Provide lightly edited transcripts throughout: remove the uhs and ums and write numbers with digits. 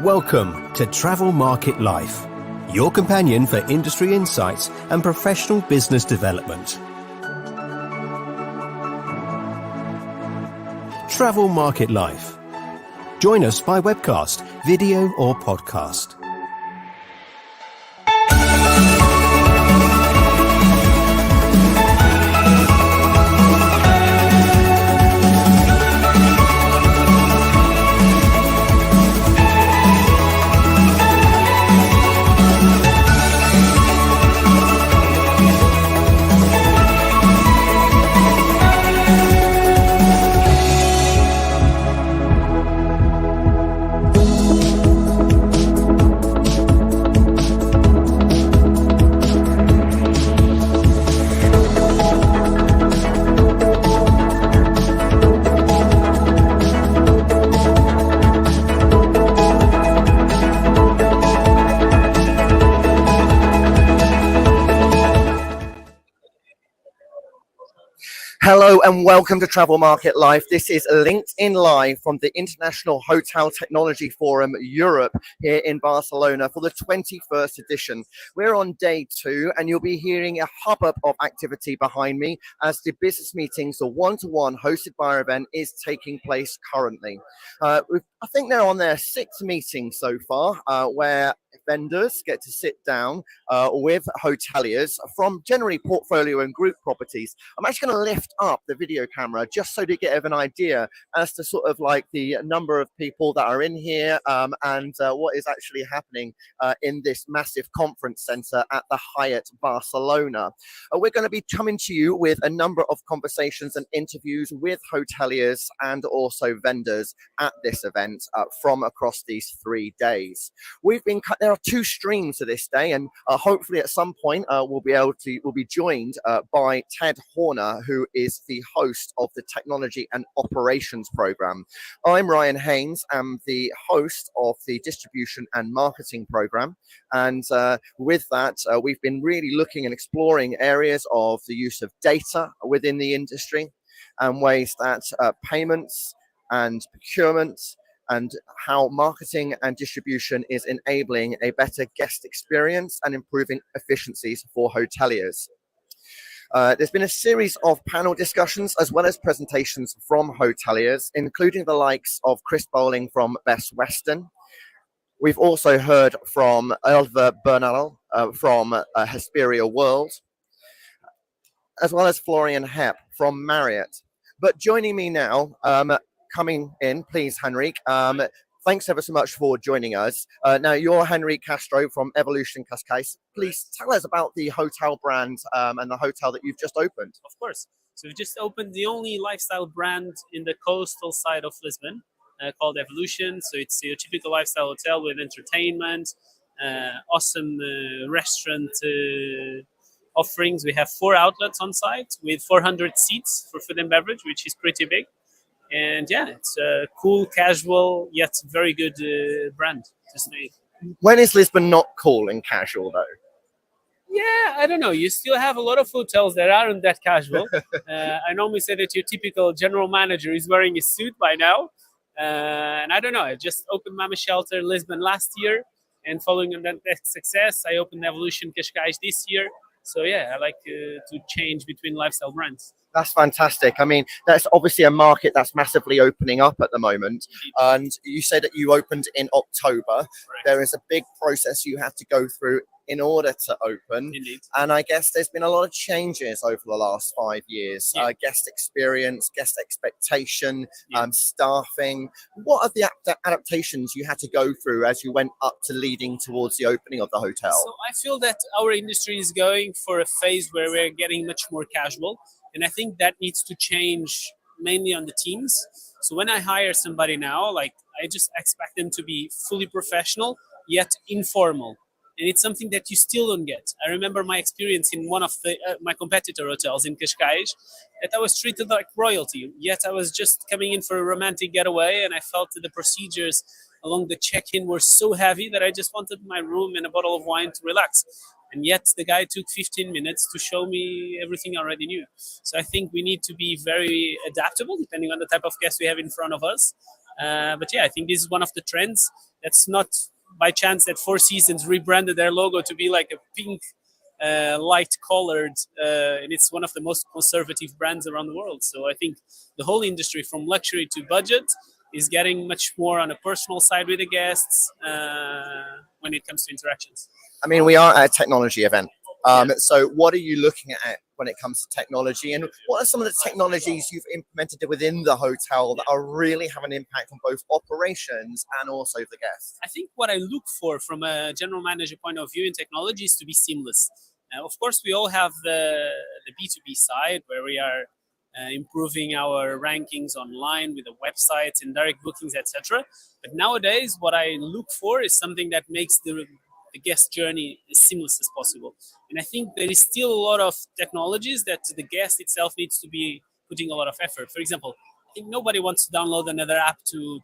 Welcome to Travel Market Life, your companion for industry insights and professional business development. Travel Market Life. Join us by webcast, video or podcast. Hello and welcome to Travel Market Life. This is LinkedIn Live from the International Hotel Technology Forum Europe here in Barcelona for the 21st edition. We're on day 2 and you'll be hearing a hubbub of activity behind me as the business meetings, the one-to-one hosted by our event, is taking place currently. I think they're on their 6th meeting so far where vendors get to sit down with hoteliers from generally portfolio and group properties. I'm actually going to lift up the video camera just so to get an idea as to sort of like the number of people that are in here and what is actually happening in this massive conference center at the Hyatt Barcelona. We're going to be coming to you with a number of conversations and interviews with hoteliers and also vendors at this event from across these 3 days. There are 2 streams to this day, and hopefully at some point we'll be joined by Ted Horner, who is the host of the Technology and Operations Program. I'm Ryan Heijnis. I'm the host of the Distribution and Marketing Program, and with that we've been really looking and exploring areas of the use of data within the industry and ways that payments and procurement and how marketing and distribution is enabling a better guest experience and improving efficiencies for hoteliers. There's been a series of panel discussions as well as presentations from hoteliers, including the likes of Chris Bowling from Best Western. We've also heard from Elva Bernal from Hesperia World, as well as Florian Hepp from Marriott. But joining me now, coming in, please, Henrik. Thanks ever so much for joining us. Now, you're Henrik Castro from Evolution Cascais. Please tell us about the hotel brand and the hotel that you've just opened. Of course. So we've just opened the only lifestyle brand in the coastal side of Lisbon called Evolution. So it's your typical lifestyle hotel with entertainment, awesome restaurant offerings. We have 4 outlets on site with 400 seats for food and beverage, which is pretty big. And yeah, it's a cool, casual, yet very good brand to stay. When is Lisbon not cool and casual, though? Yeah, I don't know. You still have a lot of hotels that aren't that casual. I normally say that your typical general manager is wearing a suit by now. And I don't know. I just opened Mama Shelter Lisbon last year. And following on that success, I opened Evolution Cascais this year. So yeah, I like to change between lifestyle brands. That's fantastic. I mean, that's obviously a market that's massively opening up at the moment. And you said that you opened in October. Right. There is a big process you have to go through in order to open. Indeed. And I guess there's been a lot of changes over the last 5 years. Yeah. Guest experience, guest expectation, staffing. What are the adaptations you had to go through as you went up to leading towards the opening of the hotel? So I feel that our industry is going for a phase where we're getting much more casual. And I think that needs to change mainly on the teams. So when I hire somebody now, I just expect them to be fully professional, yet informal. And it's something that you still don't get. I remember my experience in one of my competitor hotels in Cascais, that I was treated like royalty. Yet I was just coming in for a romantic getaway, and I felt that the procedures along the check-in were so heavy that I just wanted my room and a bottle of wine to relax. And yet the guy took 15 minutes to show me everything I already knew. So I think we need to be very adaptable depending on the type of guest we have in front of us. But yeah, I think this is one of the trends. That's not by chance that Four Seasons rebranded their logo to be like a pink, light colored, and it's one of the most conservative brands around the world. So I think the whole industry, from luxury to budget, is getting much more on a personal side with the guests when it comes to interactions. I mean, we are at a technology event. So what are you looking at when it comes to technology, and what are some of the technologies you've implemented within the hotel that are really having an impact on both operations and also the guests? I think what I look for from a general manager point of view in technology is to be seamless. Of course, we all have the B2B side where we are improving our rankings online with the websites and direct bookings, etc. But nowadays, what I look for is something that makes the guest journey as seamless as possible. And I think there is still a lot of technologies that the guest itself needs to be putting a lot of effort. For example, I think nobody wants to download another app to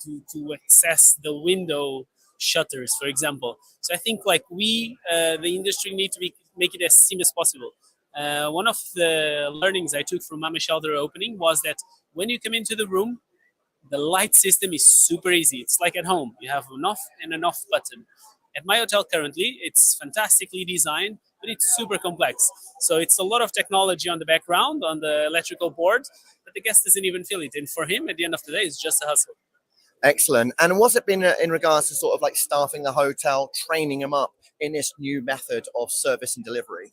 access the window shutters, for example. So I think like the industry, need to make it as seamless as possible. One of the learnings I took from Mama Shelter opening was that when you come into the room, the light system is super easy. It's like at home. You have an off and an off button. At my hotel currently, it's fantastically designed, but it's super complex. So it's a lot of technology on the background, on the electrical board, but the guest doesn't even feel it. And for him, at the end of the day, it's just a hustle. Excellent. And what's it been in regards to sort of like staffing the hotel, training them up in this new method of service and delivery?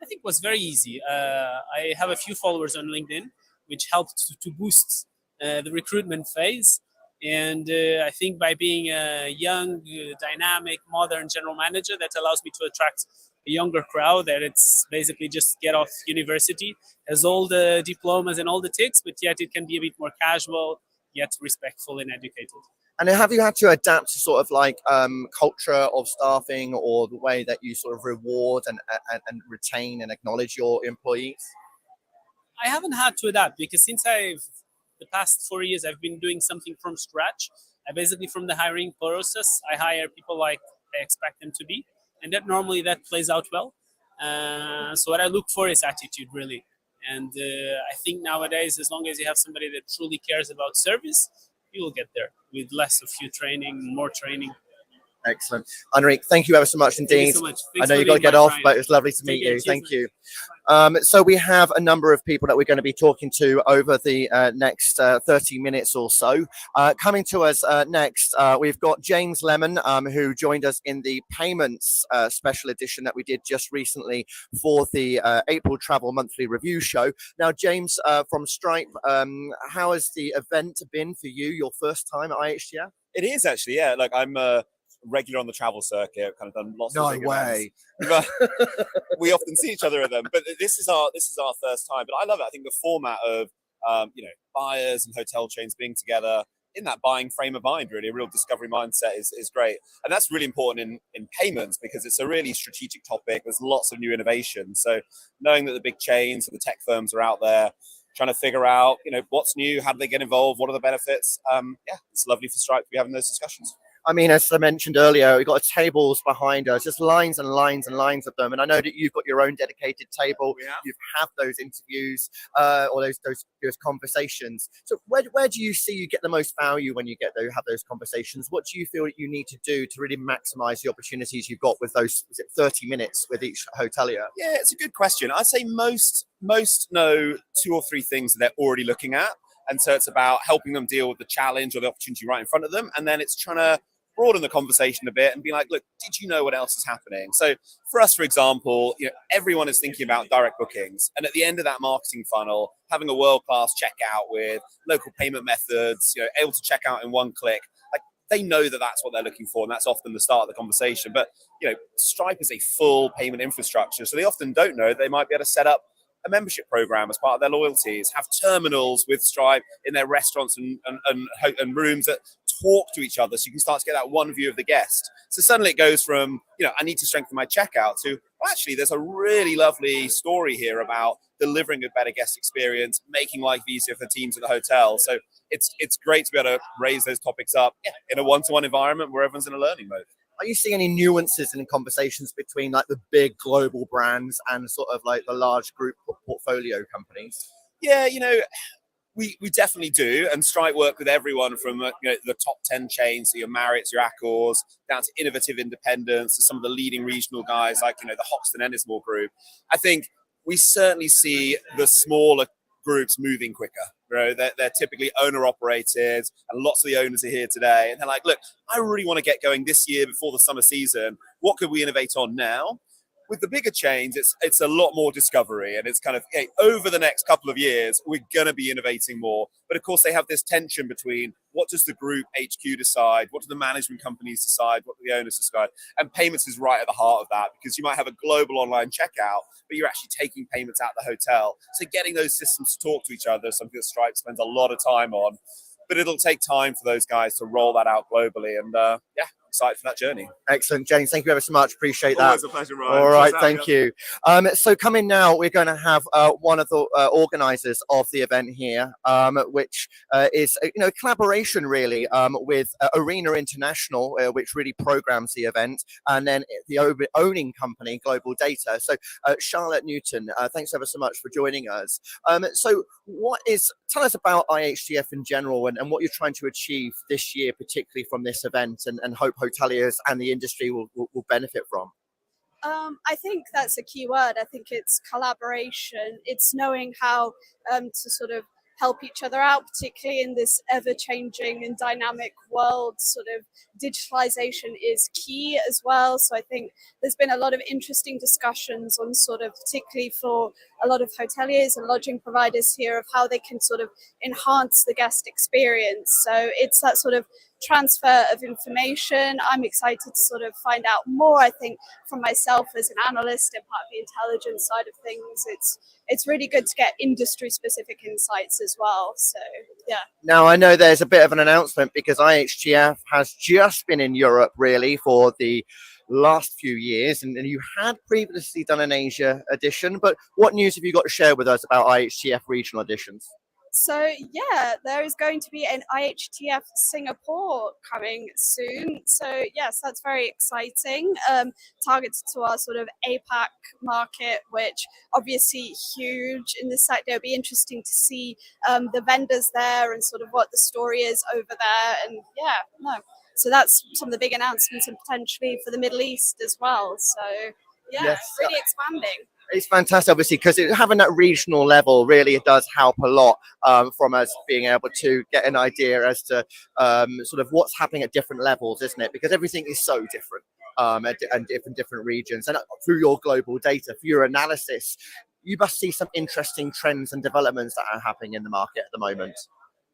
I think it was very easy. I have a few followers on LinkedIn, which helped to boost the recruitment phase. And I think by being a young, dynamic, modern general manager, that allows me to attract a younger crowd that it's basically just get off university, has all the diplomas and all the ticks, but yet it can be a bit more casual, yet respectful and educated. And have you had to adapt to sort of like culture of staffing, or the way that you sort of reward and retain and acknowledge your employees? I haven't had to adapt, because since the past 4 years, I've been doing something from scratch. I basically, from the hiring process, I hire people like I expect them to be, and that normally that plays out well. So what I look for is attitude, really. And I think nowadays, as long as you have somebody that truly cares about service, you will get there with less of you training, more training. Excellent. Enrique, thank you ever so much indeed. Thank you so much. I know you've got to get off, but it was lovely to meet you. Thank you. So we have a number of people that we're going to be talking to over the next 30 minutes or so. Coming to us next, we've got James Lemon, who joined us in the payments special edition that we did just recently for the April Travel Monthly Review show. Now, James, from Stripe, how has the event been for you, your first time at IHTF? It is actually, yeah. Like I'm regular on the travel circuit, kind of done lots of big events. We often see each other at them, but this is our first time. But I love it. I think the format of buyers and hotel chains being together in that buying frame of mind, really a real discovery mindset is great. And that's really important in payments, because it's a really strategic topic. There's lots of new innovation. So knowing that the big chains and the tech firms are out there trying to figure out, what's new, how do they get involved, what are the benefits? It's lovely for Stripe to be having those discussions. I mean, as I mentioned earlier, we've got tables behind us, just lines and lines and lines of them. And I know that you've got your own dedicated table. You have those interviews or those conversations. So where do you see you get the most value when you have those conversations? What do you feel that you need to do to really maximize the opportunities you've got with those 30 minutes with each hotelier? Yeah, it's a good question. I'd say most know 2 or 3 things that they're already looking at. And so it's about helping them deal with the challenge or the opportunity right in front of them. And then it's trying to broaden the conversation a bit and be like, look, did you know what else is happening? So for us, for example, everyone is thinking about direct bookings. And at the end of that marketing funnel, having a world-class checkout with local payment methods, able to check out in one click, like they know that that's what they're looking for. And that's often the start of the conversation. But, Stripe is a full payment infrastructure. So they often don't know they might be able to set up a membership program as part of their loyalties, have terminals with Stripe in their restaurants and rooms that talk to each other, so you can start to get that one view of the guest. So suddenly it goes from, I need to strengthen my checkout to, well, actually, there's a really lovely story here about delivering a better guest experience, making life easier for teams at the hotel. So it's great to be able to raise those topics up in a one-to-one environment where everyone's in a learning mode. Are you seeing any nuances in conversations between like the big global brands and sort of like the large group portfolio companies? Yeah, we definitely do, and Stripe work with everyone from the top 10 chains, so your Marriotts, your Accors, down to innovative independents, to some of the leading regional guys like the Hoxton Ennismore group. I think we certainly see the smaller groups moving quicker. They're typically owner operated, and lots of the owners are here today, and they're like, look, I really want to get going this year before the summer season. What could we innovate on now? With the bigger chains, it's a lot more discovery, and it's kind of over the next couple of years, we're going to be innovating more. But of course, they have this tension between what does the group HQ decide, what do the management companies decide, what do the owners decide, and payments is right at the heart of that, because you might have a global online checkout, but you're actually taking payments out the hotel. So getting those systems to talk to each other is something that Stripe spends a lot of time on. But it'll take time for those guys to roll that out globally, and excited for that journey. Excellent, James. Thank you ever so much. Appreciate that. Always a pleasure, Ryan. All right, thank you. So coming now, we're going to have one of the organisers of the event here, which is collaboration really with Arena International, which really programs the event, and then the owning company Global Data. So Charlotte Newton, thanks ever so much for joining us. So tell us about IHTF in general and what you're trying to achieve this year, particularly from this event, and hope hoteliers and the industry will benefit from. I think that's a key word. I think it's collaboration. It's knowing how to sort of help each other out, particularly in this ever-changing and dynamic world. Sort of digitalisation is key as well. So I think there's been a lot of interesting discussions on sort of, particularly for a lot of hoteliers and lodging providers here, of how they can sort of enhance the guest experience. So it's that sort of transfer of information. I'm excited to sort of find out more. I think from myself as an analyst and part of the intelligence side of things, it's really good to get industry specific insights as well. So yeah. Now I know there's a bit of an announcement, because IHTF has just been in Europe really for the last few years, and you had previously done an Asia edition, but what news have you got to share with us about IHTF regional editions? So yeah, there is going to be an IHTF Singapore coming soon. So yes, that's very exciting. Targeted to our sort of APAC market, which obviously huge in this sector. It'll be interesting to see the vendors there and sort of what the story is over there. And so that's some of the big announcements, and potentially for the Middle East as well. So yeah, yes, really expanding. It's fantastic, obviously, because having that regional level really does help a lot from us being able to get an idea as to sort of what's happening at different levels, isn't it? Because everything is so different and different regions. And through your global data, for your analysis, you must see some interesting trends and developments that are happening in the market at the moment.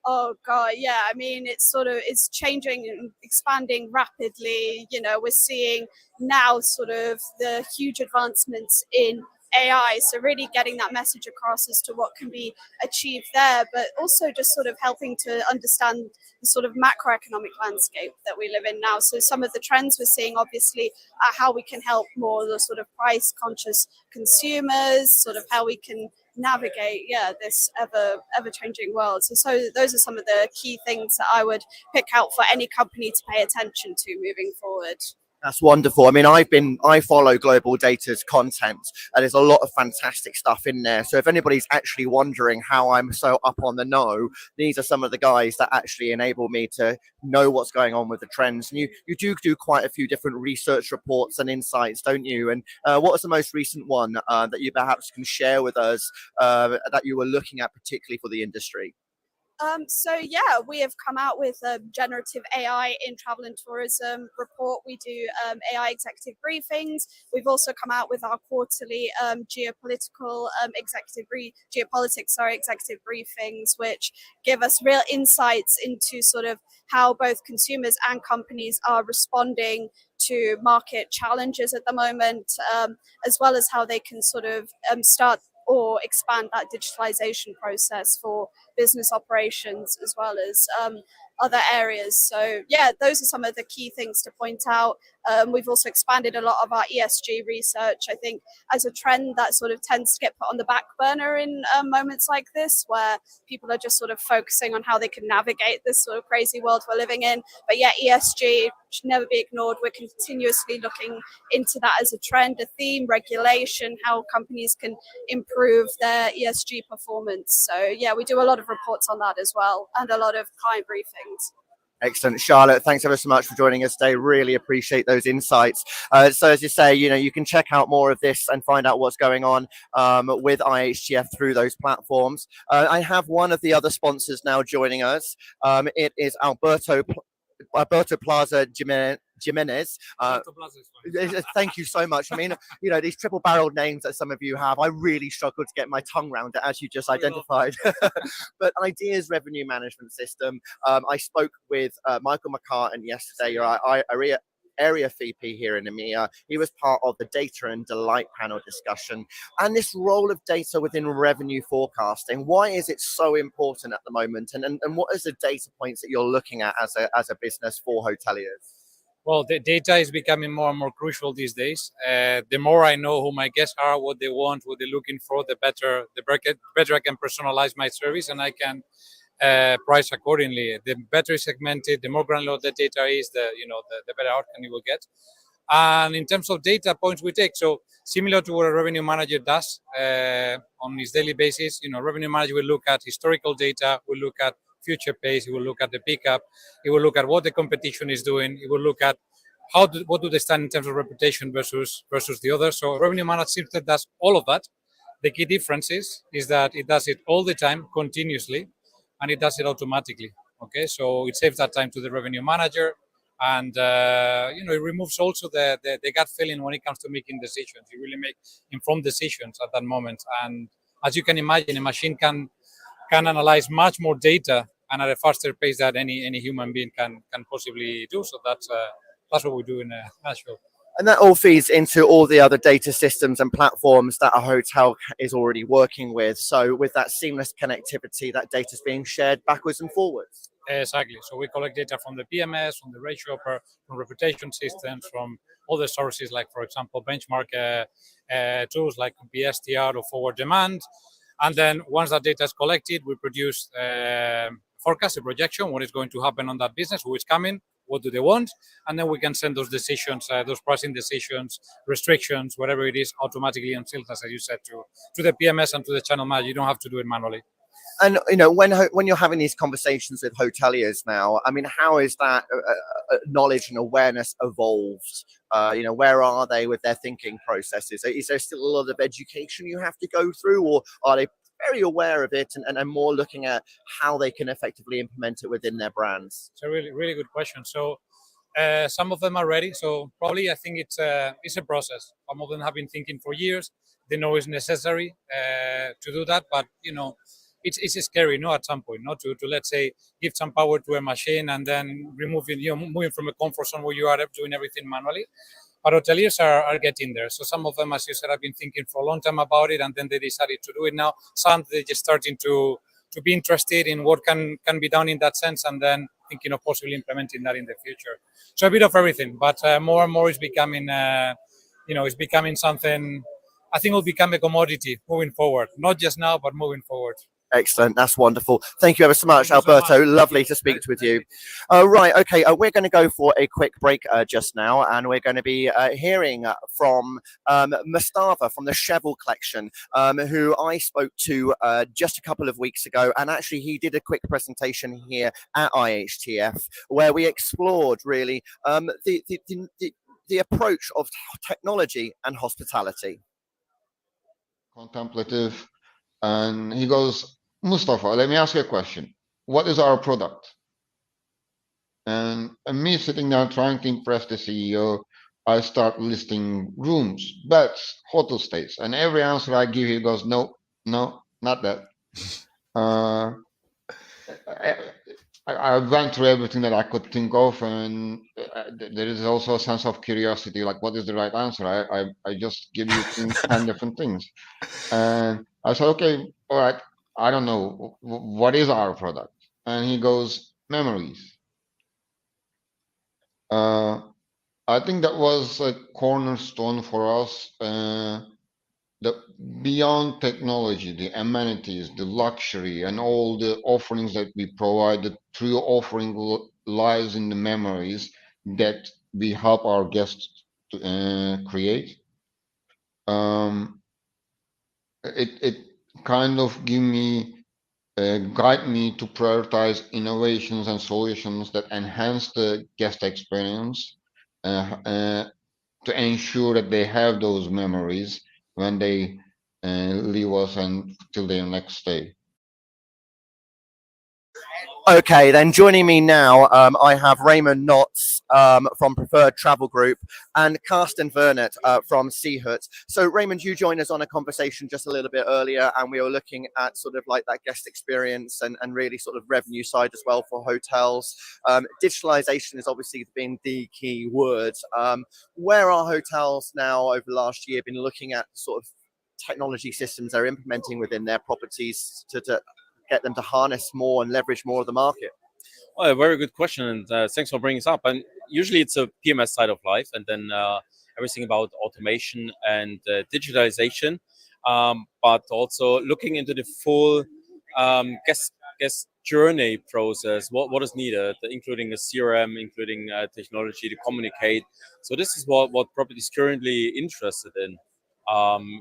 Oh God, yeah. I mean, it's changing and expanding rapidly. We're seeing now sort of the huge advancements in AI, so really getting that message across as to what can be achieved there, but also just sort of helping to understand the sort of macroeconomic landscape that we live in now. So some of the trends we're seeing obviously are how we can help more the sort of price conscious consumers, sort of how we can navigate this ever changing world. So those are some of the key things that I would pick out for any company to pay attention to moving forward. That's wonderful. I mean, I follow Global Data's content, and there's a lot of fantastic stuff in there. So if anybody's actually wondering how I'm so up on the know, these are some of the guys that actually enable me to know what's going on with the trends. And you do quite a few different research reports and insights, don't you? And what was the most recent one that you perhaps can share with us that you were looking at particularly for the industry? So yeah, we have come out with a generative AI in travel and tourism report. We do AI executive briefings. We've also come out with our quarterly geopolitics executive briefings, which give us real insights into sort of how both consumers and companies are responding to market challenges at the moment, as well as how they can sort of start or expand that digitalization process for business operations, as well as other areas. So yeah, those are some of the key things to point out. We've also expanded a lot of our ESG research. I think as a trend that sort of tends to get put on the back burner in moments like this, where people are just sort of focusing on how they can navigate this sort of crazy world we're living in. But yeah, ESG should never be ignored. We're continuously looking into that as a trend, a theme, regulation, how companies can improve their ESG performance. So yeah, we do a lot of reports on that as well, and a lot of client briefings. Excellent. Charlotte, thanks ever so much for joining us today. Really appreciate those insights. So as you say, you can check out more of this and find out what's going on with IHTF through those platforms. I have one of the other sponsors now joining us. It is Alberto Plaza Jimenez. Thank you so much. I mean, these triple barreled names that some of you have, I really struggled to get my tongue around it, as you just identified. But Ideas Revenue Management System, I spoke with Michael McCartan yesterday, area VP here in EMEA. He was part of the data and delight panel discussion, and this role of data within revenue forecasting. Why is it so important at the moment, and what is the data points that you're looking at as a business for hoteliers? Well, the data is becoming more and more crucial these days. The more I know who my guests are, what they want, what they're looking for, the better I can personalize my service, and I can price accordingly. The better segmented, the more granular the data is, the better outcome you will get. And in terms of data points we take, so similar to what a revenue manager does on his daily basis, revenue manager will look at historical data, will look at future pace, he will look at the pickup, he will look at what the competition is doing, he will look at what do they stand in terms of reputation versus the others. So revenue manager does all of that. The key difference is that it does it all the time, continuously, and it does it automatically. Okay, so it saves that time to the revenue manager, and it removes also the gut feeling when it comes to making decisions. You really make informed decisions at that moment. And as you can imagine, a machine can analyze much more data and at a faster pace than any human being can possibly do. So that's what we do in a nutshell. And that all feeds into all the other data systems and platforms that a hotel is already working with. So with that seamless connectivity, that data is being shared backwards and forwards. Exactly. So we collect data from the PMS, from the rate shopper, from reputation systems, from other sources like, for example, benchmark tools like BSTR or forward demand. And then once that data is collected, we produce forecast, a projection, what is going to happen on that business, who is coming, what do they want, and then we can send those decisions, those pricing decisions, restrictions, whatever it is, automatically and filters, as you said, to the PMS and to the channel manager. You don't have to do it manually. And when you're having these conversations with hoteliers now, I mean, how is that knowledge and awareness evolved? Where are they with their thinking processes? Is there still a lot of education you have to go through, or are they very aware of it and more looking at how they can effectively implement it within their brands? It's a really, really good question. So some of them are ready. So probably I think it's a process. Some of them have been thinking for years. They know it's necessary to do that, but it's scary, at some point, not to let's say give some power to a machine and then moving from a comfort zone where you are doing everything manually. But hoteliers are getting there. So some of them, as you said, have been thinking for a long time about it, and then they decided to do it now. Some they're just starting to be interested in what can be done in that sense, and then thinking of possibly implementing that in the future. So a bit of everything, but more and more is becoming, it's becoming something. I think will become a commodity moving forward, not just now, but moving forward. Excellent. That's wonderful. Thank you ever so much, Alberto. Lovely to speak with you. Right. Okay. We're going to go for a quick break just now, and we're going to be hearing from Mustafa from the Cheval collection, who I spoke to just a couple of weeks ago. And actually, he did a quick presentation here at IHTF where we explored really the approach of technology and hospitality. Contemplative. And he goes, Mustafa, let me ask you a question. What is our product? And me sitting down trying to impress the CEO, I start listing rooms, beds, hotel stays. And every answer I give, he goes, no, not that. I went through everything that I could think of, and there is also a sense of curiosity, like what is the right answer? I just give you 10 different things. And I said, okay, all right, I don't know, what is our product? And he goes, memories. I think that was a cornerstone for us. The beyond technology, the amenities, the luxury, and all the offerings that we provide, the true offering lies in the memories that we help our guests to create. Um, it kind of guide me to prioritize innovations and solutions that enhance the guest experience, uh, uh, to ensure that they have those memories when they leave us and till their next stay. Okay, then joining me now, I have Raymond Knotts from Preferred Travel Group and Karsten Vernet from Seahut. So, Raymond, you joined us on a conversation just a little bit earlier, and we were looking at sort of like that guest experience and really sort of revenue side as well for hotels. Digitalisation has obviously been the key word. Where are hotels now over the last year been looking at sort of technology systems they're implementing within their properties to get them to harness more and leverage more of the market? Well, a very good question, and thanks for bringing this up. And usually it's a PMS side of life, and then everything about automation and digitalization, but also looking into the full guest journey process. What is needed, including a CRM, including technology to communicate. So this is what property is currently interested in,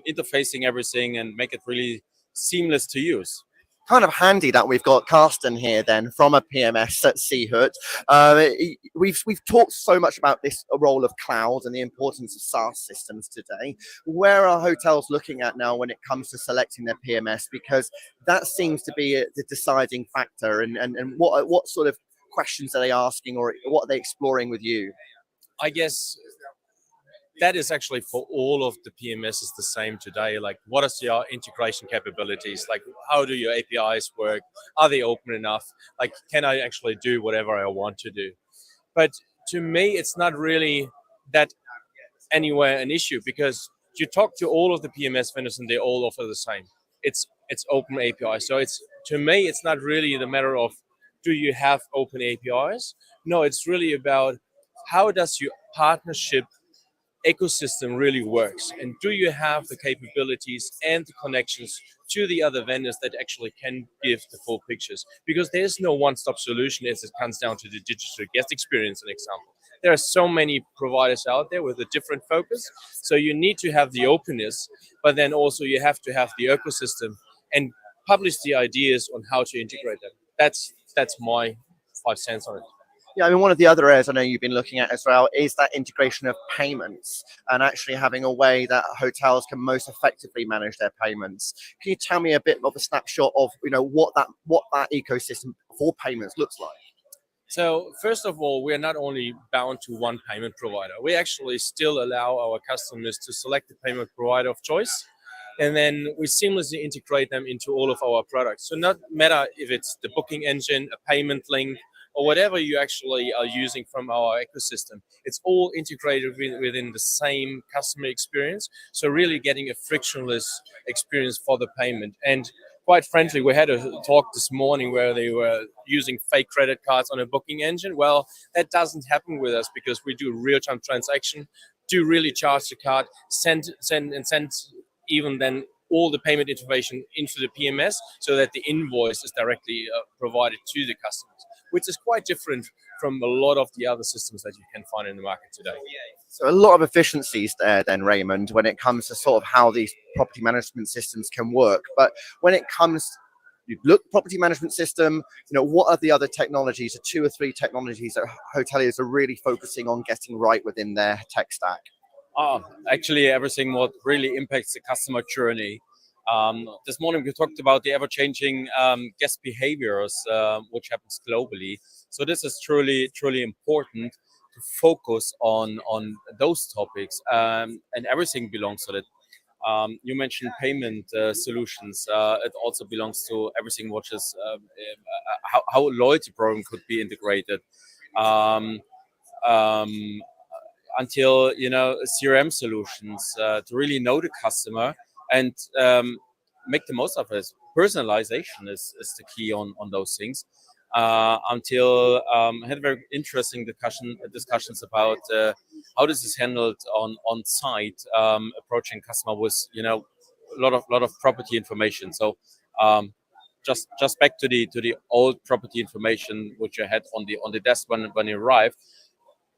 interfacing everything and make it really seamless to use. Kind of handy that we've got Karsten here then from a PMS at Seahut. We've talked so much about this role of cloud and the importance of SaaS systems today. Where are hotels looking at now when it comes to selecting their PMS? Because that seems to be the deciding factor. And what sort of questions are they asking, or what are they exploring with you? I guess that is actually for all of the PMSs the same today. Like, what is your integration capabilities? Like, how do your APIs work? Are they open enough? Like, can I actually do whatever I want to do? But to me, it's not really that anywhere an issue, because you talk to all of the PMS vendors and they all offer the same. It's open API. So to me, it's not really the matter of do you have open APIs? No, it's really about how does your partnership ecosystem really works, and do you have the capabilities and the connections to the other vendors that actually can give the full pictures? Because there's no one-stop solution as it comes down to the digital guest experience. An example, there are so many providers out there with a different focus, so you need to have the openness, but then also you have to have the ecosystem and publish the ideas on how to integrate them. That's my 5 cents on it. Yeah, I mean, one of the other areas I know you've been looking at as well is that integration of payments and actually having a way that hotels can most effectively manage their payments. Can you tell me a bit of a snapshot of what that ecosystem for payments looks like? So first of all, we are not only bound to one payment provider. We actually still allow our customers to select the payment provider of choice, and then we seamlessly integrate them into all of our products. So not matter if it's the booking engine, a payment link, or whatever you actually are using from our ecosystem, it's all integrated within the same customer experience. So really getting a frictionless experience for the payment. And quite frankly, we had a talk this morning where they were using fake credit cards on a booking engine. Well, that doesn't happen with us because we do real-time transaction, do really charge the card, send even then all the payment information into the PMS so that the invoice is directly provided to the customers, which is quite different from a lot of the other systems that you can find in the market today. So a lot of efficiencies there then, Raymond, when it comes to sort of how these property management systems can work. But when it comes, you look property management system, what are the other technologies, the 2 or 3 technologies that hoteliers are really focusing on getting right within their tech stack? Actually, everything what really impacts the customer journey. This morning we talked about the ever-changing guest behaviors, which happens globally. So this is truly important to focus on those topics, and everything belongs to it. You mentioned payment solutions. It also belongs to everything, which is how a loyalty program could be integrated. Until CRM solutions to really know the customer and make the most of it. Personalization is the key on those things. until I had very interesting discussions about how this is handled on site, approaching customer with a lot of property information. So just back to the old property information which I had on the desk when you arrived,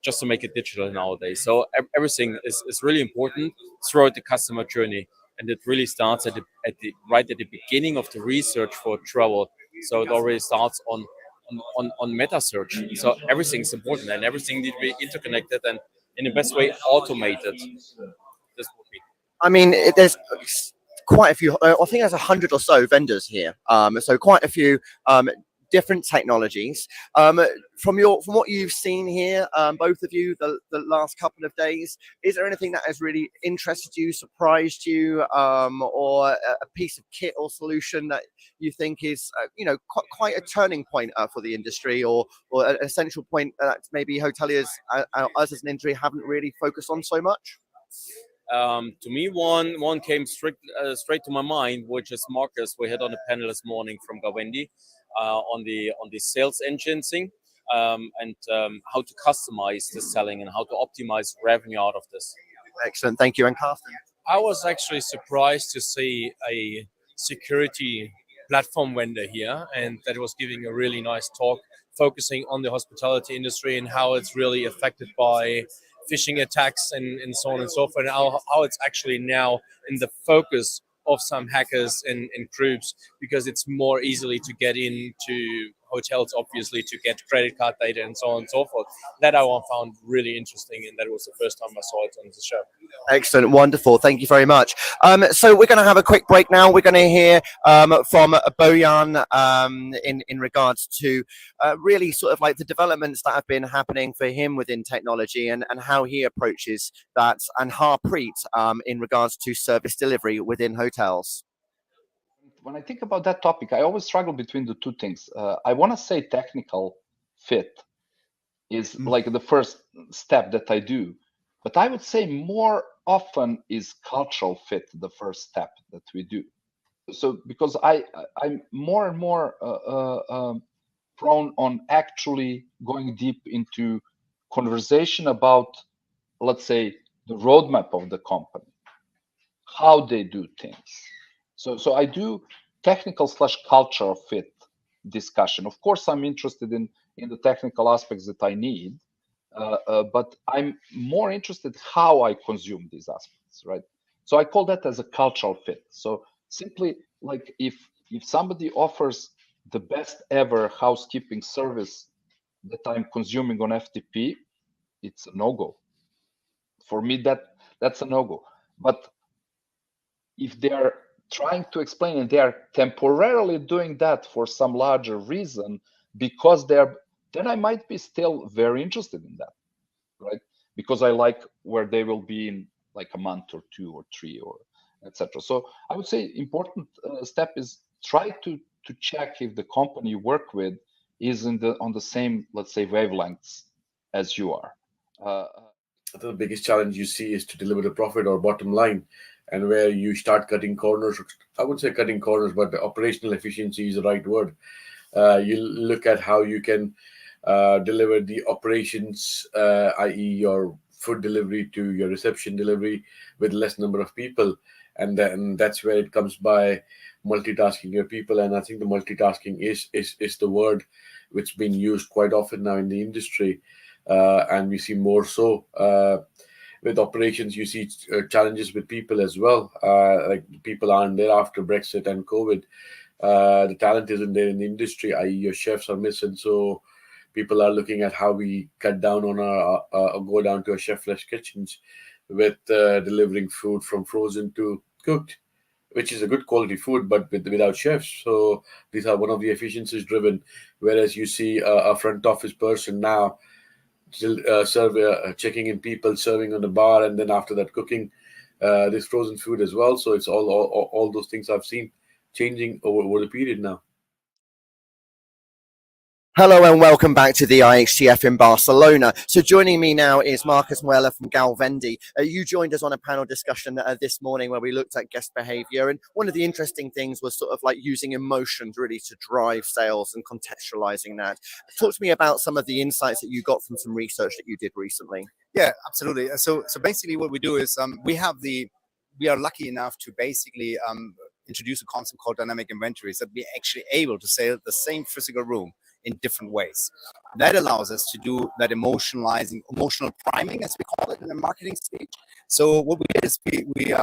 just to make it digital nowadays. So everything is really important throughout the customer journey, and it really starts right at the beginning of the research for travel. So it already starts on meta search. So everything is important, and everything needs to be interconnected and in the best way automated. This would be. I mean, there's quite a few. I think there's 100 or so vendors here. So quite a few different technologies. From what you've seen here, both of you, the last couple of days, is there anything that has really interested you, surprised you, or a piece of kit or solution that you think is, quite a turning point for the industry, or an essential point that maybe hoteliers, us as an industry, haven't really focused on so much? To me, one came straight to my mind, which is Marcus. We had on a panel this morning from Gawendi on the sales engine thing, and how to customize the selling and how to optimize revenue out of this. Excellent, thank you. And Carsten? I was actually surprised to see a security platform vendor here, and that was giving a really nice talk focusing on the hospitality industry and how it's really affected by phishing attacks and so on and so forth, and how it's actually now in the focus of some hackers and groups, because it's more easily to get into hotels, obviously, to get credit card data and so on and so forth. That I found really interesting, and that was the first time I saw it on the show. Excellent, wonderful, thank you very much. So we're going to have a quick break now. We're going to hear from Bojan in regards to really sort of like the developments that have been happening for him within technology, and how he approaches that, and Harpreet in regards to service delivery within hotels. When I think about that topic, I always struggle between the two things. I want to say technical fit is like the first step that I do, but I would say more often is cultural fit the first step that we do. So because I'm more and more prone on actually going deep into conversation about, let's say, the roadmap of the company, how they do things. So I do technical / cultural fit discussion. Of course, I'm interested in the technical aspects that I need, but I'm more interested how I consume these aspects, right? So I call that as a cultural fit. So simply like if somebody offers the best ever housekeeping service that I'm consuming on FTP, it's a no-go. For me, that's a no-go. But if they're trying to explain and they're temporarily doing that for some larger reason, because then I might be still very interested in that, right? Because I like where they will be in like a month or 2 or 3 or etc. So I would say important step is try to check if the company you work with is on the same, let's say, wavelengths as you are. I think the biggest challenge you see is to deliver the profit or bottom line, and where you start cutting corners. I wouldn't say cutting corners, but the operational efficiency is the right word. You look at how you can deliver the operations, i.e. your food delivery to your reception delivery with less number of people. And then that's where it comes by multitasking your people. And I think the multitasking is the word which has been used quite often now in the industry. And we see more so with operations. You see challenges with people as well. Like people aren't there after Brexit and COVID. The talent isn't there in the industry, i.e. your chefs are missing. So people are looking at how we cut down on go down to a chef-less kitchens with delivering food from frozen to cooked, which is a good quality food, but without chefs. So these are one of the efficiencies driven. Whereas you see a front office person now still checking in people, serving on the bar, and then after that cooking this frozen food as well. So it's all those things I've seen changing over the period now. Hello and welcome back to the IHTF in Barcelona. So joining me now is Marcus Mueller from Galvendi. You joined us on a panel discussion this morning where we looked at guest behavior, and one of the interesting things was sort of like using emotions really to drive sales and contextualizing that. Talk to me about some of the insights that you got from some research that you did recently. Yeah, absolutely. So basically what we do is we are lucky enough to basically introduce a concept called dynamic inventories that we're actually able to sell the same physical room in different ways. That allows us to do that emotional priming, as we call it in the marketing stage. So what we did is we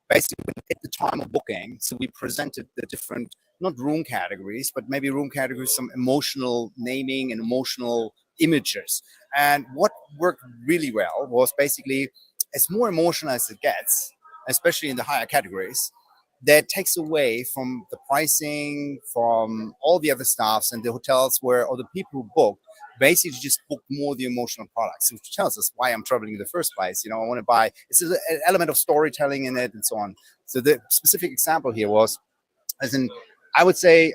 basically at the time of booking, so we presented the different, not room categories, but maybe room categories, some emotional naming and emotional images. And what worked really well was basically, as more emotional as it gets, especially in the higher categories, that takes away from the pricing, from all the other staffs and the hotels where, or the people who book, basically just book more the emotional products, which tells us why I'm traveling in the first place. You know, I want to buy, it's an element of storytelling in it and so on. So the specific example here was, as in, I would say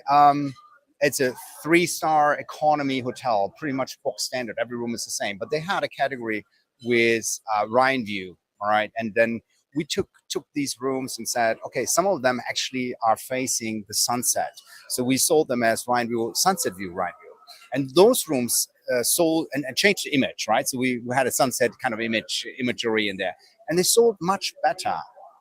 it's a 3-star economy hotel, pretty much book standard. Every room is the same, but they had a category with Rhine view, all right? And then we took these rooms and said, okay, some of them actually are facing the sunset. So we sold them as Rhine view, sunset view, Rhine view. And those rooms sold and changed the image, right? So we had a sunset kind of imagery in there. And they sold much better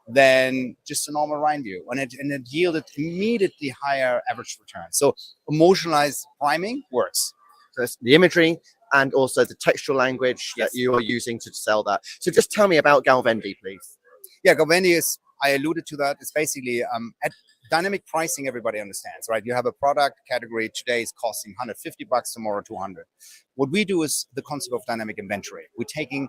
than just a normal Rhine view. And it yielded immediately higher average return. So emotionalized priming works. So it's the imagery and also the textual language that you are using to sell that. So just tell me about Galvendi, please. Yeah, Galvendi is, I alluded to that, it's basically at dynamic pricing, everybody understands, right? You have a product category today is costing $150, tomorrow 200. What we do is the concept of dynamic inventory. We're taking,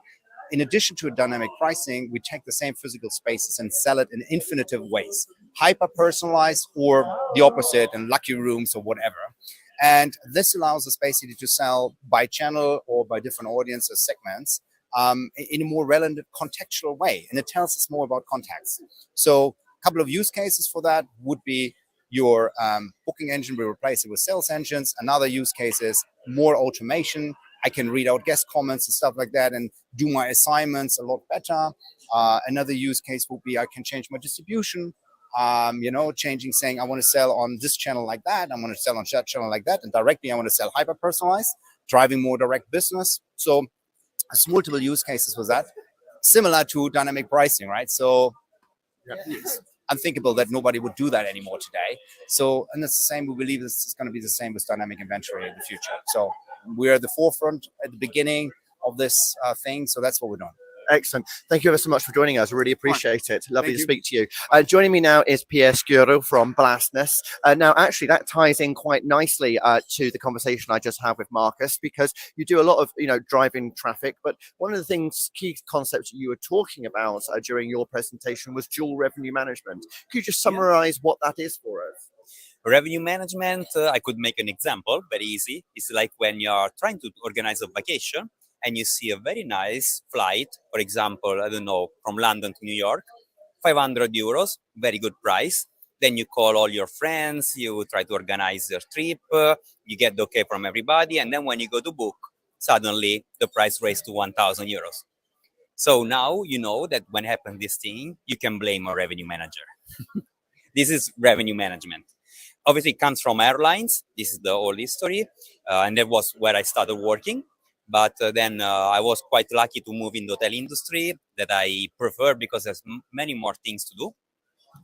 in addition to a dynamic pricing, we take the same physical spaces and sell it in infinitive ways, hyper personalized or the opposite, and lucky rooms or whatever. And this allows us basically to sell by channel or by different audiences segments in a more relevant contextual way. And it tells us more about context. So a couple of use cases for that would be your booking engine, we replace it with sales engines. Another use case is more automation. I can read out guest comments and stuff like that and do my assignments a lot better. Another use case would be I can change my distribution, saying I want to sell on this channel like that. I want to sell on that channel like that. And directly I want to sell hyper personalized, driving more direct business. So there's multiple use cases for that, similar to dynamic pricing, right? So it's unthinkable that nobody would do that anymore today. So, and it's the same, we believe this is going to be the same with dynamic inventory in the future. So we're at the forefront at the beginning of this thing. So that's what we're doing. Excellent. Thank you ever so much for joining us. Really appreciate it. Lovely to speak to you. Joining me now is Pierre Scuro from Blastness. Now, actually, that ties in quite nicely to the conversation I just had with Marcus, because you do a lot of, driving traffic. But one of the key concepts you were talking about during your presentation was dual revenue management. Could you just summarize what that is for us? Revenue management, I could make an example, very easy. It's like when you're trying to organize a vacation and you see a very nice flight, for example, I don't know, from London to New York, 500 euros, very good price. Then you call all your friends, you try to organize your trip, you get the okay from everybody. And then when you go to book, suddenly the price raised to 1,000 euros. So now you know that when happens this thing, you can blame a revenue manager. This is revenue management. Obviously, it comes from airlines. This is the whole history. And that was where I started working. But then I was quite lucky to move in the hotel industry that I prefer because there's many more things to do.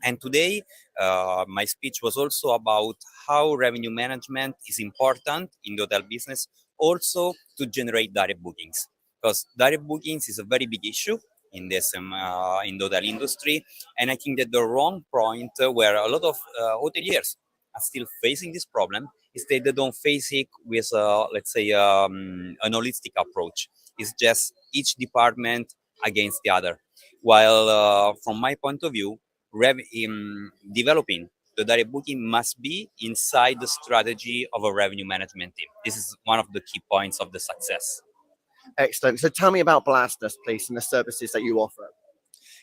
And today, my speech was also about how revenue management is important in the hotel business, also to generate direct bookings. Because direct bookings is a very big issue in this in the hotel industry. And I think that the wrong point where a lot of hoteliers are still facing this problem is that they don't face it with, let's say, an holistic approach. It's just each department against the other. While from my point of view, developing the direct booking must be inside the strategy of a revenue management team. This is one of the key points of the success. Excellent. So tell me about Blastness, please, and the services that you offer.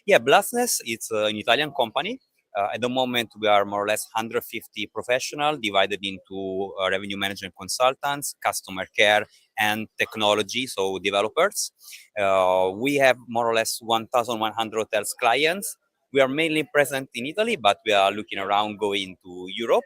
Yeah, Blastness, it's an Italian company. At the moment, we are more or less 150 professionals divided into revenue management consultants, customer care, and technology, so developers. We have more or less 1,100 hotels clients. We are mainly present in Italy, but we are looking around going to Europe.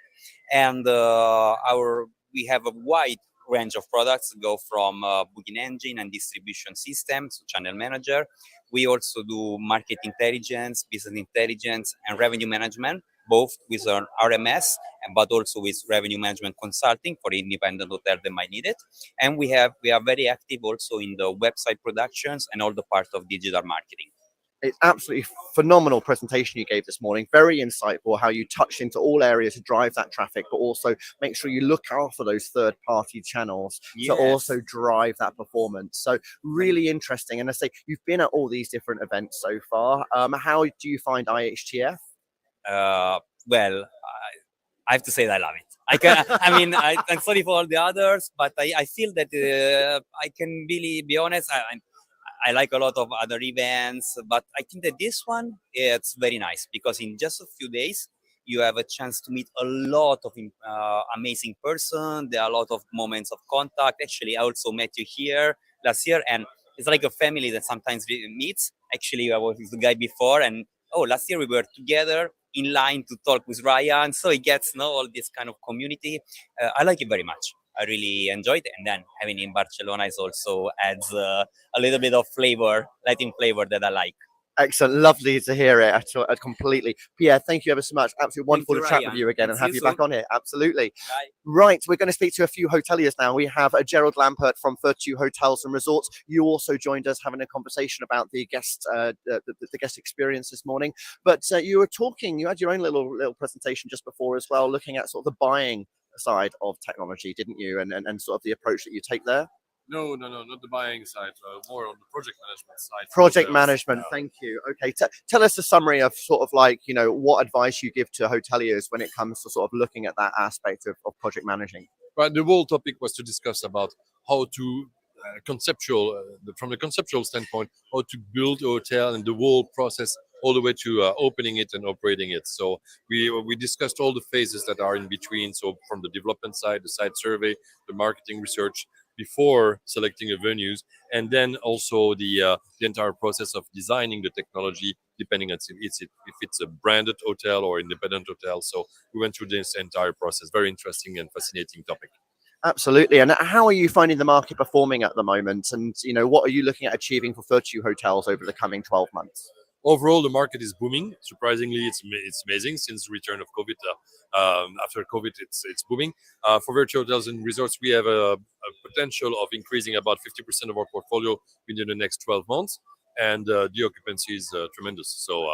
And we have a wide range of products, go from booking engine and distribution systems to channel manager. We also do market intelligence, business intelligence, and revenue management, both with an RMS, but also with revenue management consulting for independent hotel that might need it. And we are very active also in the website productions and all the part of digital marketing. It's absolutely phenomenal presentation you gave this morning. Very insightful how you touched into all areas to drive that traffic, but also make sure you look out for those third-party channels to also drive that performance. So really interesting. And I say you've been at all these different events so far. How do you find IHTF? Well, I have to say that I love it. I'm sorry for all the others, but I feel that I can really be honest. I like a lot of other events, but I think that this one, it's very nice because in just a few days, you have a chance to meet a lot of amazing person. There are a lot of moments of contact. Actually, I also met you here last year, and it's like a family that sometimes meets. Actually, I was with the guy before, and last year we were together in line to talk with Ryan. So it gets all this kind of community. I like it very much. I really enjoyed it, and then having in Barcelona is also adds a little bit of flavor, Latin flavor that I like. Excellent, lovely to hear it completely. Pierre, thank you ever so much. Absolutely wonderful to chat with you again and have you back on here. Absolutely. Bye. Right, we're going to speak to a few hoteliers now. We have Gerald Lampert from 32 Hotels and Resorts. You also joined us having a conversation about the guest experience this morning. But you had your own little presentation just before as well, looking at sort of the buying side of technology, didn't you? And sort of the approach that you take there. No, not the buying side, more on the project management side. Project management, thank you. Okay, tell us a summary of sort of like, what advice you give to hoteliers when it comes to sort of looking at that aspect of project managing. Right, the whole topic was to discuss about how to from the conceptual standpoint, how to build a hotel and the whole process all the way to opening it and operating it. So we discussed all the phases that are in between. So from the development side, the site survey, the marketing research, before selecting a venues, and then also the entire process of designing the technology, depending on if it's a branded hotel or independent hotel. So we went through this entire process. Very interesting and fascinating topic. Absolutely. And how are you finding the market performing at the moment? And what are you looking at achieving for 32 hotels over the coming 12 months? Overall, the market is booming. Surprisingly, it's amazing since the return of COVID. After COVID, it's booming. For virtual hotels and resorts, we have a potential of increasing about 50% of our portfolio within the next 12 months. And the occupancy is tremendous. So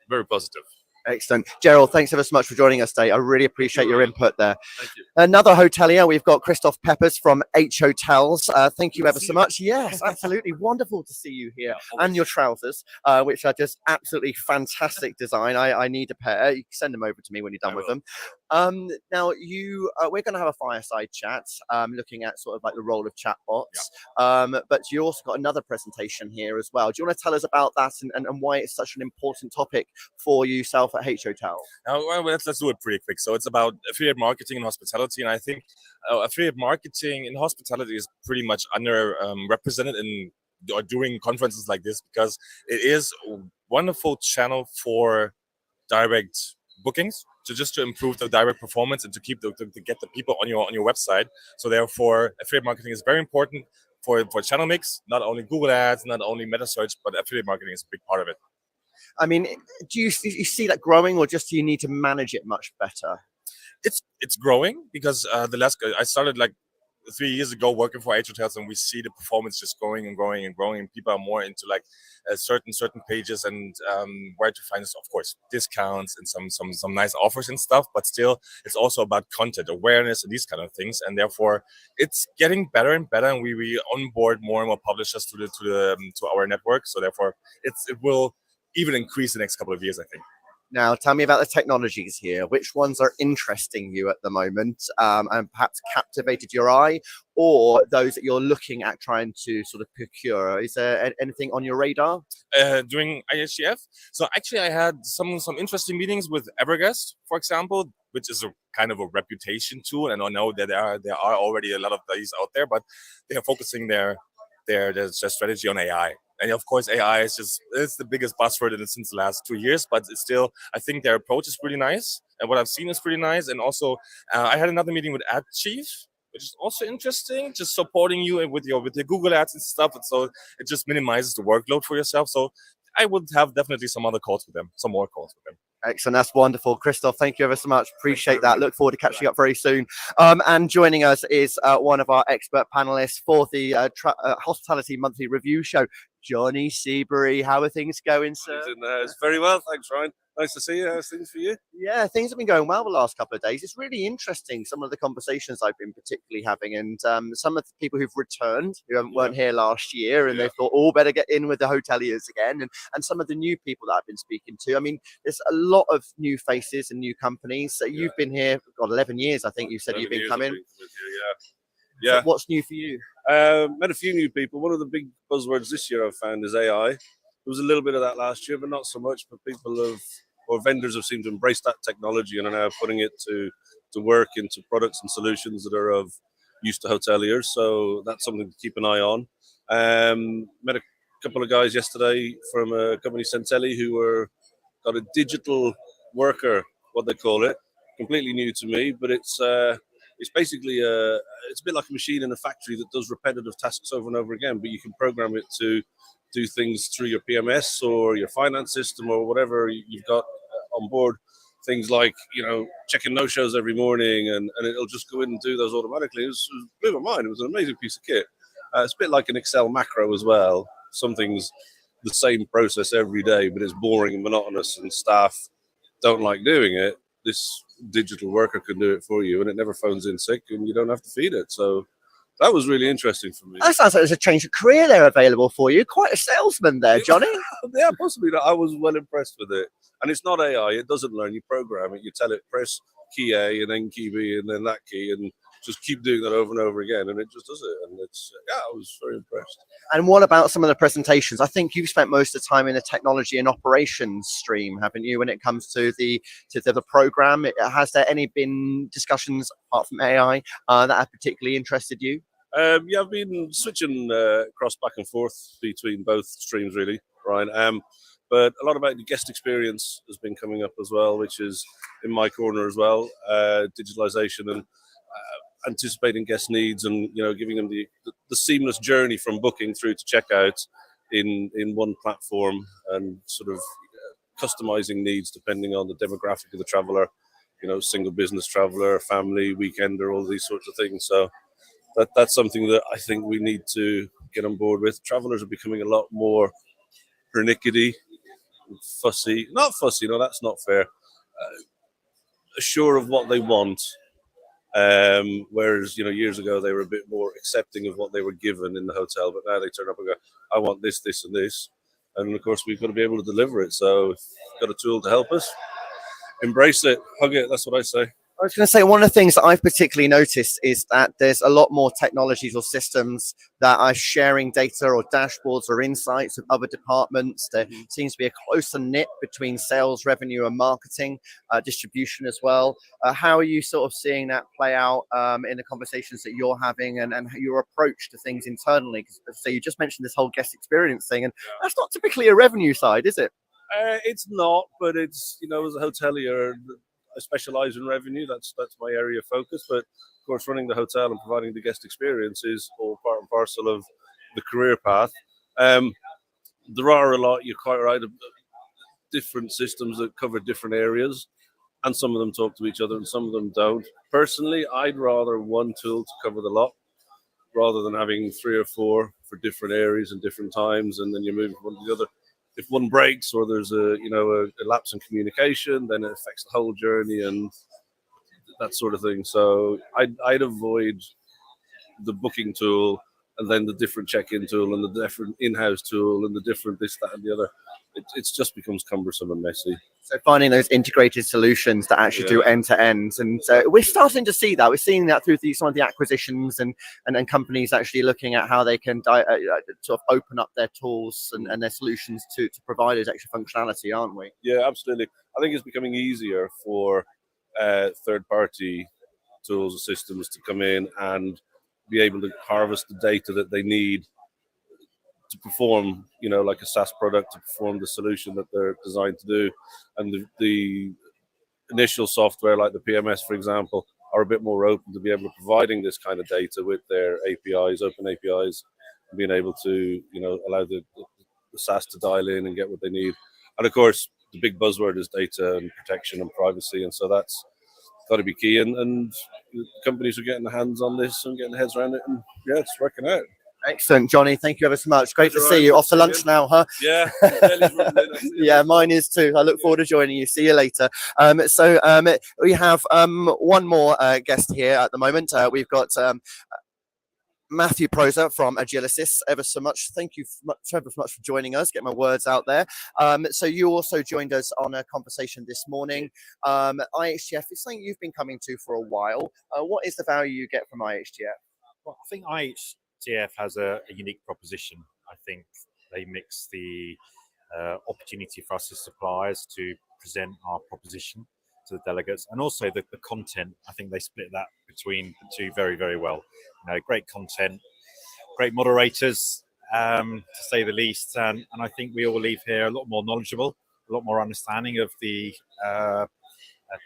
very positive. Excellent. Gerald, thanks ever so much for joining us today. I really appreciate your input there. Thank you. Another hotelier, we've got Christoph Peppers from H Hotels. Thank you ever so much. Yes, absolutely. Wonderful to see you here. And your trousers, which are just absolutely fantastic design. I need a pair. You can send them over to me when you're done with them. Now, we're going to have a fireside chat looking at sort of like the role of chatbots. But you also got another presentation here as well. Do you want to tell us about that and why it's such an important topic for yourself at H Hotel? Well, let's do it pretty quick. So it's about affiliate marketing and hospitality, and I think affiliate marketing in hospitality is pretty much underrepresented during conferences like this, because it is a wonderful channel for direct bookings, to improve the direct performance and to get the people on your website. So therefore, affiliate marketing is very important for channel mix. Not only Google Ads, not only meta search, but affiliate marketing is a big part of it. I mean, do you see that growing, or just do you need to manage it much better? It's growing because I started like 3 years ago working for H Hotels, and we see the performance just growing and growing and growing, and people are more into like certain pages and where to find, of course, discounts and some nice offers and stuff. But still, it's also about content awareness and these kind of things, and therefore it's getting better and better. And we onboard more and more publishers to our network. So therefore, it will even increase the next couple of years, I think. Now, tell me about the technologies here. Which ones are interesting you at the moment, and perhaps captivated your eye, or those that you're looking at trying to sort of procure? Is there anything on your radar? During IHTF. So actually, I had some interesting meetings with Everguest, for example, which is a kind of a reputation tool. And I know that there are already a lot of these out there, but they are focusing their strategy on AI. And of course, AI it's the biggest buzzword since the last 2 years, but it's still, I think their approach is pretty nice. And what I've seen is pretty nice. And also, I had another meeting with Ad Chief, which is also interesting, just supporting you with your Google Ads and stuff. And so it just minimizes the workload for yourself. So I would have definitely some more calls with them. Excellent. That's wonderful. Christoph, thank you ever so much. Appreciate that. Look forward to catching up very soon. And joining us is one of our expert panelists for the Hospitality Monthly Review Show, Johnny Seabury. How are things going, sir? It's very well. Thanks, Ryan. Nice to see you. How's things for you? Yeah, things have been going well the last couple of days. It's really interesting, some of the conversations I've been particularly having, and some of the people who've returned who weren't here last year, and they thought, oh, better get in with the hoteliers again, and some of the new people that I've been speaking to. I mean, there's a lot of new faces and new companies. So you've been here, 11 years, I think you said you've been coming. Yeah. So what's new for you? Met a few new people. One of the big buzzwords this year I've found is AI. There was a little bit of that last year, but not so much. But vendors have seemed to embrace that technology and are now putting it to work into products and solutions that are of use to hoteliers. So that's something to keep an eye on. Met a couple of guys yesterday from a company, Centelli, who got a digital worker, what they call it, completely new to me, but it's basically it's a bit like a machine in a factory that does repetitive tasks over and over again, but you can program it to do things through your PMS or your finance system or whatever you've got on board. Things like, checking no-shows every morning, and it'll just go in and do those automatically. It blew my mind. It was an amazing piece of kit. It's a bit like an Excel macro as well. Something's the same process every day, but it's boring and monotonous, and staff don't like doing it. This digital worker can do it for you, and it never phones in sick, and you don't have to feed it. So that was really interesting for me. That sounds like there's a change of career there available for you. Quite a salesman there, Johnny. Yeah, possibly. I was well impressed with it. And it's not AI. It doesn't learn. You program it. You tell it, press key A and then key B and then that key, and just keep doing that over and over again. And it just does it. And I was very impressed. And what about some of the presentations? I think you've spent most of the time in the technology and operations stream, haven't you, when it comes to the program? Has there been discussions apart from AI that have particularly interested you? Yeah, I've been switching back and forth between both streams, really, Ryan. But a lot about the guest experience has been coming up as well, which is in my corner as well. Digitalisation and anticipating guest needs, and giving them the seamless journey from booking through to checkout in one platform, and sort of customizing needs depending on the demographic of the traveller. Single business traveller, family, weekender, all these sorts of things. So that's something that I think we need to get on board with. Travellers are becoming a lot more pernickety, fussy. Not fussy, no, that's not fair. Sure of what they want. Whereas, years ago they were a bit more accepting of what they were given in the hotel, but now they turn up and go, I want this, this, and this. And of course, we've got to be able to deliver it. So if we've got a tool to help us, embrace it, hug it. That's what I say. I was going to say, one of the things that I've particularly noticed is that there's a lot more technologies or systems that are sharing data or dashboards or insights with other departments. There seems to be a closer knit between sales, revenue, and marketing, distribution as well. How are you sort of seeing that play out in the conversations that you're having, and your approach to things internally? So you just mentioned this whole guest experience thing, and that's not typically a revenue side, is it? It's not, but it's, as a hotelier, I specialize in revenue. That's my area of focus. But of course, running the hotel and providing the guest experience is all part and parcel of the career path. There are a lot, you're quite right, of different systems that cover different areas, and some of them talk to each other and some of them don't. Personally, I'd rather one tool to cover the lot rather than having 3 or 4 for different areas and different times, and then you're moving from one to the other. If one breaks or there's a lapse in communication, then it affects the whole journey and that sort of thing. So I'd avoid the booking tool and then the different check-in tool and the different in-house tool and the different this, that, and the other. It just becomes cumbersome and messy. So finding those integrated solutions that actually do end to end, and we're starting to see that. We're seeing that through some of the acquisitions and companies actually looking at how they can sort of open up their tools and their solutions to provide those extra functionality, aren't we? Yeah, absolutely. I think it's becoming easier for third-party tools and systems to come in and be able to harvest the data that they need to perform, like a SaaS product, to perform the solution that they're designed to do. And the initial software, like the PMS, for example, are a bit more open to be able to providing this kind of data with their APIs, open APIs, and being able to, allow the SaaS to dial in and get what they need. And of course, the big buzzword is data and protection and privacy. And so that's got to be key. And companies are getting their hands on this and getting their heads around it. And yeah, it's working out. Excellent, Johnny. Thank you ever so much. Great to see you. Off to lunch now, huh? Yeah. Yeah, mine is too. I look forward to joining you. See you later. So we have one more guest here at the moment. We've got Matthew Proser from Agilicis. Ever so much. Thank you ever so much for joining us. Get my words out there. So you also joined us on a conversation this morning. IHTF is something you've been coming to for a while. What is the value you get from IHTF? Well, I think IHTF has a unique proposition. I think they mix the opportunity for us as suppliers to present our proposition to the delegates, and also the content. I think they split that between the two very, very well. Great content, great moderators, to say the least, and I think we all leave here a lot more knowledgeable, a lot more understanding of the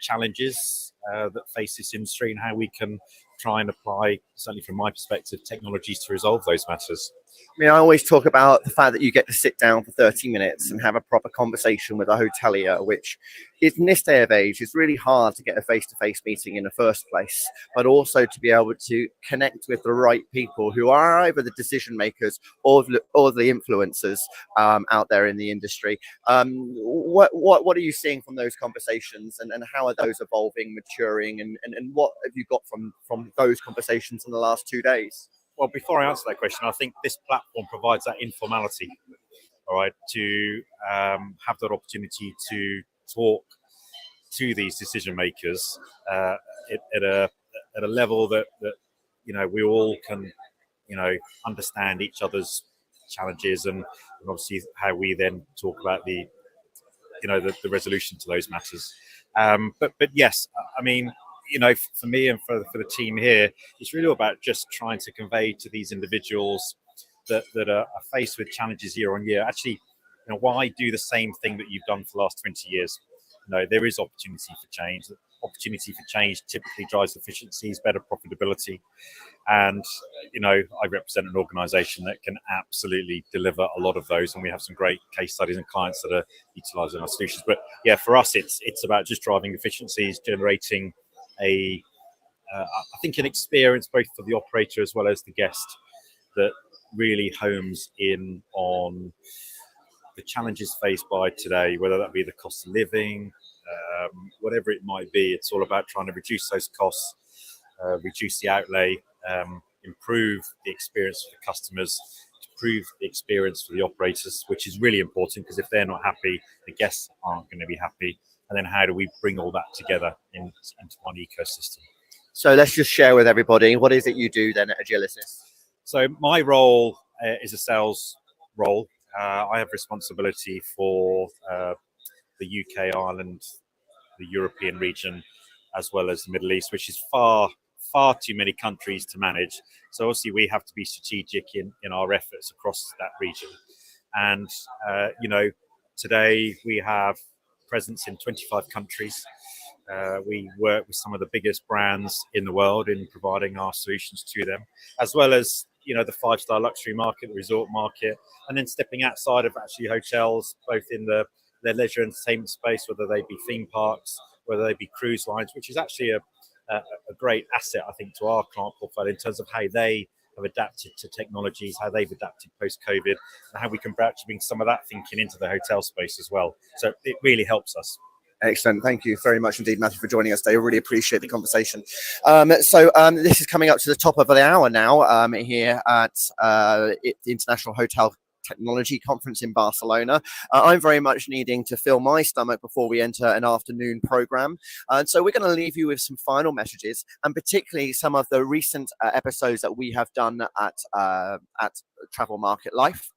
challenges that face this industry and how we can try and apply, certainly from my perspective, technologies to resolve those matters. I always talk about the fact that you get to sit down for 30 minutes and have a proper conversation with a hotelier, which in this day of age is really hard to get a face-to-face meeting in the first place, but also to be able to connect with the right people who are either the decision makers or the influencers out there in the industry. What are you seeing from those conversations, and how are those evolving, maturing, and what have you got from those conversations in the last 2 days? Well, before I answer that question, I think this platform provides that informality, all right, to have that opportunity to talk to these decision makers at a level that we all can understand each other's challenges, and obviously how we then talk about the resolution to those matters. But yes, for me and for the team here, it's really about just trying to convey to these individuals that are faced with challenges year on year. Actually, why do the same thing that you've done for the last 20 years? There is opportunity for change. Opportunity for change typically drives efficiencies, better profitability. And, I represent an organization that can absolutely deliver a lot of those. And we have some great case studies and clients that are utilizing our solutions. But yeah, for us, it's about just driving efficiencies, generating I think an experience both for the operator as well as the guest that really homes in on the challenges faced by today, whether that be the cost of living, whatever it might be. It's all about trying to reduce those costs, reduce the outlay, improve the experience for the customers, improve the experience for the operators, which is really important, because if they're not happy, the guests aren't going to be happy. And then how do we bring all that together into one ecosystem? So let's just share with everybody, what is it you do then at Agilicis? So my role is a sales role. I have responsibility for the UK, Ireland, the European region, as well as the Middle East, which is far too many countries to manage. So obviously we have to be strategic in our efforts across that region. And, today we have presence in 25 countries. We work with some of the biggest brands in the world in providing our solutions to them, as well as the 5-star luxury market, the resort market, and then stepping outside of actually hotels, both in the leisure entertainment space, whether they be theme parks, whether they be cruise lines, which is actually a great asset, I think, to our client portfolio in terms of how they have adapted to technologies, how they've adapted post-COVID, and how we can actually bring some of that thinking into the hotel space as well. So it really helps us. Excellent. Thank you very much indeed, Matthew, for joining us today. I really appreciate the conversation. This is coming up to the top of the hour now here at the International Hotel Technology Conference in Barcelona. I'm very much needing to fill my stomach before we enter an afternoon program. And so we're going to leave you with some final messages, and particularly some of the recent episodes that we have done at Travel Market Life.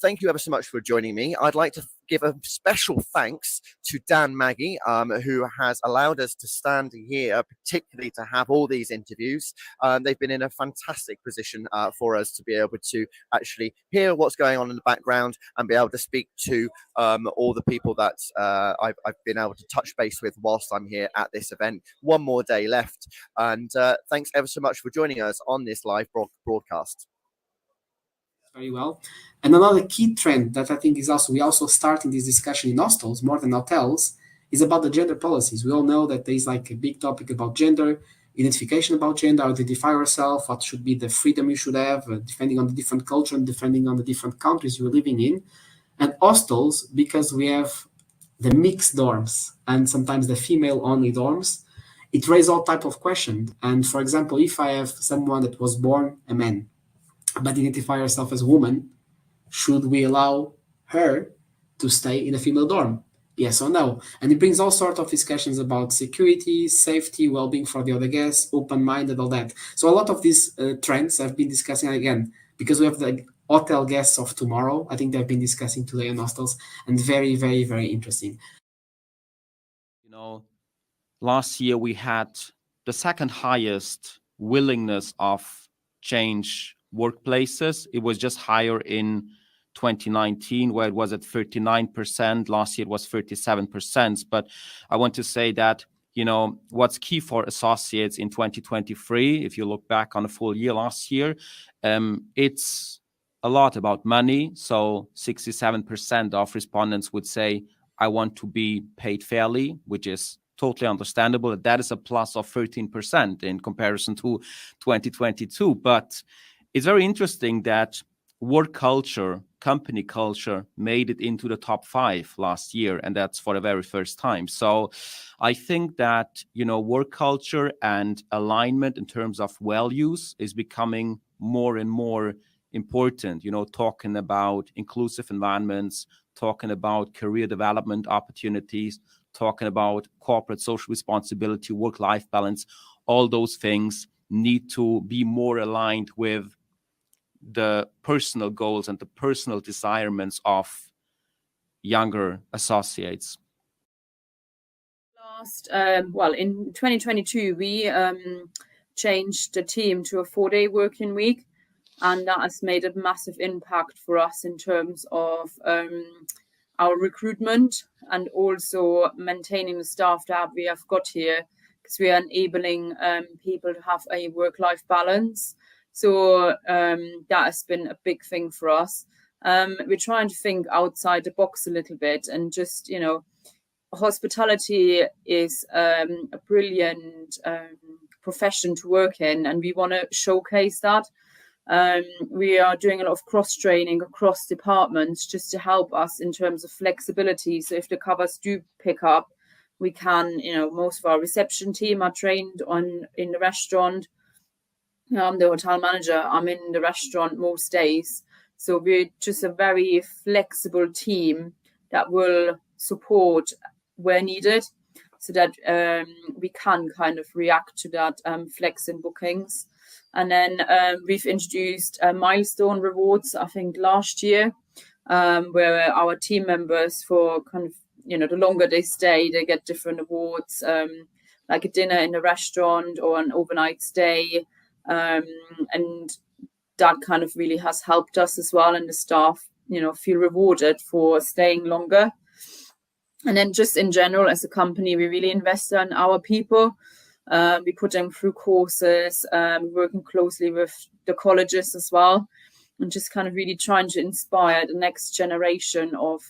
Thank you ever so much for joining me. I'd like to give a special thanks to Dan Maggie, who has allowed us to stand here, particularly to have all these interviews. They've been in a fantastic position for us to be able to actually hear what's going on in the background and be able to speak to all the people that I've been able to touch base with whilst I'm here at this event. One more day left. And thanks ever so much for joining us on this live broadcast. Very well. And another key trend that I think is also, we also starting this discussion in hostels more than hotels, is about the gender policies. We all know that there's like a big topic about gender, identification about gender, identify yourself, what should be the freedom you should have, depending on the different culture and depending on the different countries you're living in. And hostels, because we have the mixed dorms and sometimes the female-only dorms, it raises all type of questions. And for example, if I have someone that was born a man, but identify herself as a woman, should we allow her to stay in a female dorm? Yes or no? And it brings all sorts of discussions about security, safety, well-being for the other guests, open-minded, all that. So a lot of these trends I've been discussing again, because we have the hotel guests of tomorrow. I think they've been discussing today on hostels, and very, very, very interesting. You know, last year we had the second highest willingness of change workplaces. It was just higher in 2019, where it was at 39%. Last year it was 37%. But I want to say that, you know, what's key for associates in 2023, if you look back on a full year last year, it's a lot about money. So 67% of respondents would say, I want to be paid fairly, which is totally understandable. That is a plus of 13% in comparison to 2022. But it's very interesting that work culture, company culture, made it into the top 5 last year, and that's for the very first time. So I think that, you know, work culture and alignment in terms of values is becoming more and more important, you know, talking about inclusive environments, talking about career development opportunities, talking about corporate social responsibility, work-life balance. All those things need to be more aligned with the personal goals and the personal desirements of younger associates. In 2022, we changed the team to a 4-day working week, and that has made a massive impact for us in terms of our recruitment and also maintaining the staff that we have got here, because we are enabling people to have a work-life balance. So that has been a big thing for us. We're trying to think outside the box a little bit, and just, you know, hospitality is a brilliant profession to work in, and we want to showcase that. We are doing a lot of cross-training across departments just to help us in terms of flexibility. So if the covers do pick up, we can, you know, most of our reception team are trained in the restaurant. I'm the hotel manager. I'm in the restaurant most days. So we're just a very flexible team that will support where needed, so that we can kind of react to that flex in bookings. And then we've introduced milestone rewards, I think last year, where our team members, for kind of, you know, the longer they stay, they get different awards, like a dinner in a restaurant or an overnight stay. And that kind of really has helped us as well, and the staff, you know, feel rewarded for staying longer. And then just in general, as a company, we really invest in our people. We put them through courses, working closely with the colleges as well, and just kind of really trying to inspire the next generation of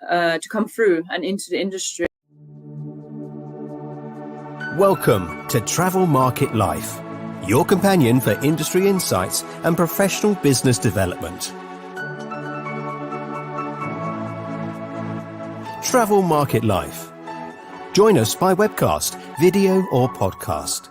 to come through and into the industry. Welcome to Travel Market Life, your companion for industry insights and professional business development. Travel Market Life. Join us by webcast, video or podcast.